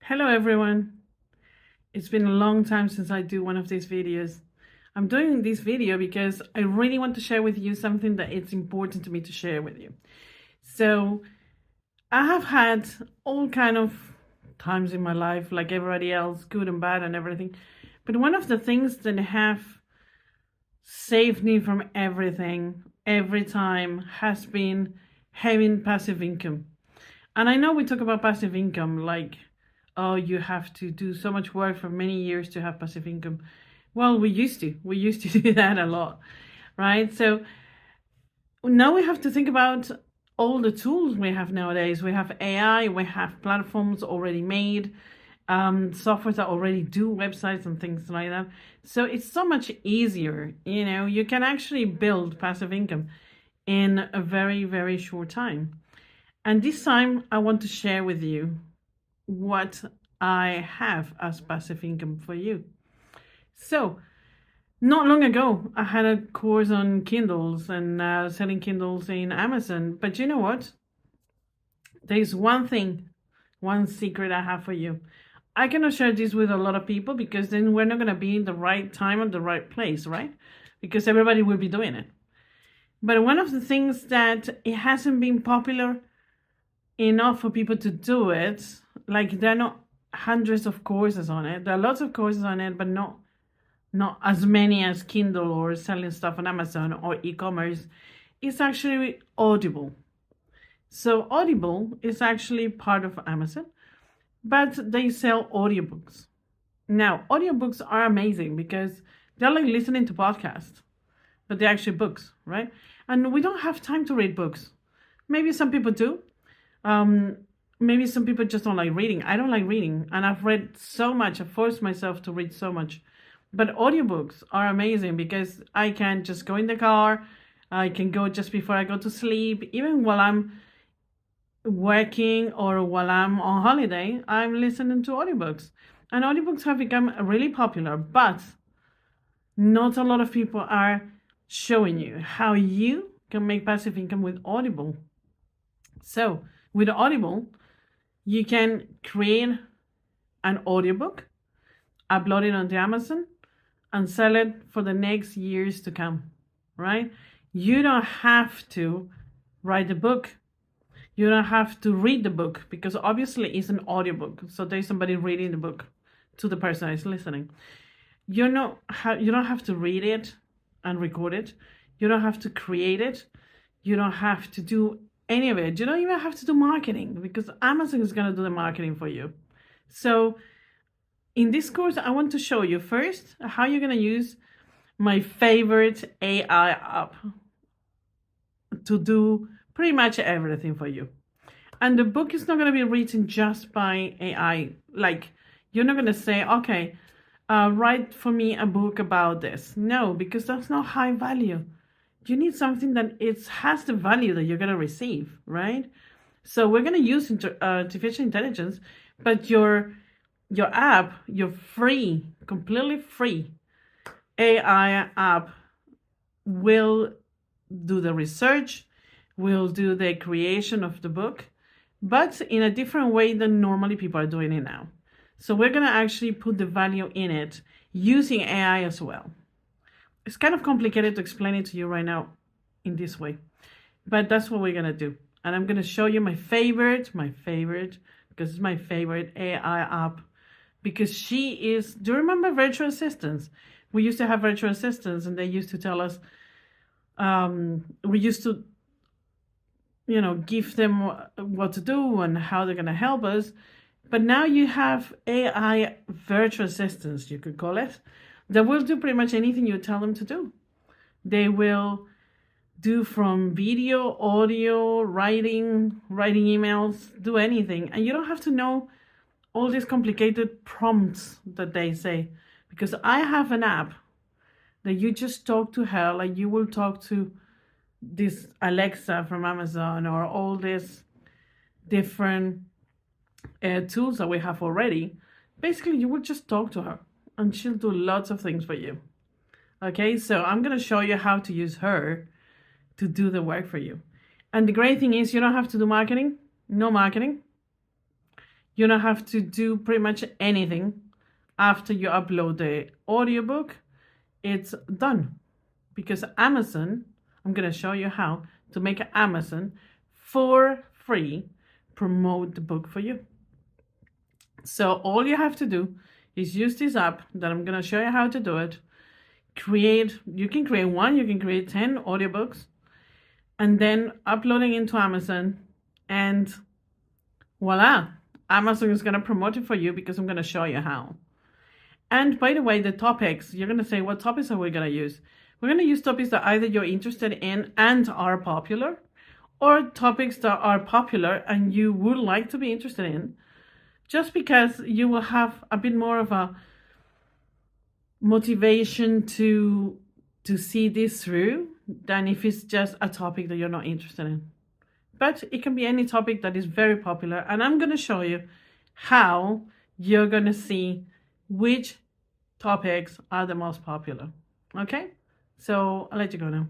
Hello everyone. It's been a long time since I do one of these videos. I'm doing this video because I really want to share with you something that it's important to me to share with you. So I have had all kind of times in my life, like everybody else, good and bad and everything. But one of the things that have saved me from everything every time has been having passive income. And I know we talk about passive income like, oh, you have to do so much work for many years to have passive income. Well, we used to. We used to do that a lot, right? So now we have to think about all the tools we have nowadays. We have AI, we have platforms already made, software that already do websites and things like that. So it's so much easier. You can actually build passive income in a very, very short time. And this time I want to share with you what I have as passive income for you. So, not long ago, I had a course on Kindles and selling Kindles in Amazon. But you know what? There's one thing, one secret I have for you. I cannot share this with a lot of people because then we're not going to be in the right time and the right place, right? Because everybody will be doing it. But one of the things that it hasn't been popular enough for people to do it, like there are not hundreds of courses on it. There are lots of courses on it, but not as many as Kindle or selling stuff on Amazon or e-commerce. It's actually Audible. So Audible is actually part of Amazon, but they sell audiobooks. Now, audiobooks are amazing because they're like listening to podcasts, but they're actually books, right? And we don't have time to read books. Maybe some people do. Maybe some people just don't like reading. I don't like reading, and I've read so much. I've forced myself to read so much. But audiobooks are amazing because I can just go in the car. I can go just before I go to sleep. Even while I'm working or while I'm on holiday, I'm listening to audiobooks. And audiobooks have become really popular, but not a lot of people are showing you how you can make passive income with Audible. So with Audible, you can create an audiobook, upload it onto Amazon, and sell it for the next years to come, right? You don't have to write the book. You don't have to read the book because obviously it's an audiobook. So there's somebody reading the book to the person who's listening. You don't have to read it and record it. You don't have to create it. You don't have to do any of it. You don't even have to do marketing because Amazon is going to do the marketing for you. So in this course, I want to show you first how you're going to use my favorite AI app to do pretty much everything for you. And the book is not going to be written just by AI. Like, you're not going to say, okay, write for me a book about this. No, because that's not high value. You need something that has the value that you're going to receive, right? So we're going to use artificial intelligence, but your app, your free, completely free AI app will do the research, will do the creation of the book, but in a different way than normally people are doing it now. So we're going to actually put the value in it using AI as well. It's kind of complicated to explain it to you right now in this way, but that's what we're going to do. And I'm going to show you my favorite, because it's my favorite AI app, because she is, do you remember virtual assistants? We used to have virtual assistants and they used to tell us, we used to, give them what to do and how they're going to help us. But now you have AI virtual assistants, you could call it, that will do pretty much anything you tell them to do. They will do from video, audio, writing emails, do anything. And you don't have to know all these complicated prompts that they say. Because I have an app that you just talk to her, like you will talk to this Alexa from Amazon or all these different tools that we have already. Basically, you will just talk to her and she'll do lots of things for you. Okay, so I'm going to show you how to use her to do the work for you. And the great thing is you don't have to do marketing, no marketing. You don't have to do pretty much anything after you upload the audiobook. It's done because Amazon, I'm going to show you how to make Amazon for free promote the book for you. So all you have to do is use this app that I'm going to show you how to do it. You can create one, you can create 10 audiobooks, and then uploading into Amazon, and voila, Amazon is going to promote it for you because I'm going to show you how. And by the way, the topics, you're going to say, what topics are we going to use? We're going to use topics that either you're interested in and are popular, or topics that are popular and you would like to be interested in, just because you will have a bit more of a motivation to see this through than if it's just a topic that you're not interested in. But it can be any topic that is very popular, and I'm going to show you how you're going to see which topics are the most popular. Okay, so I'll let you go now.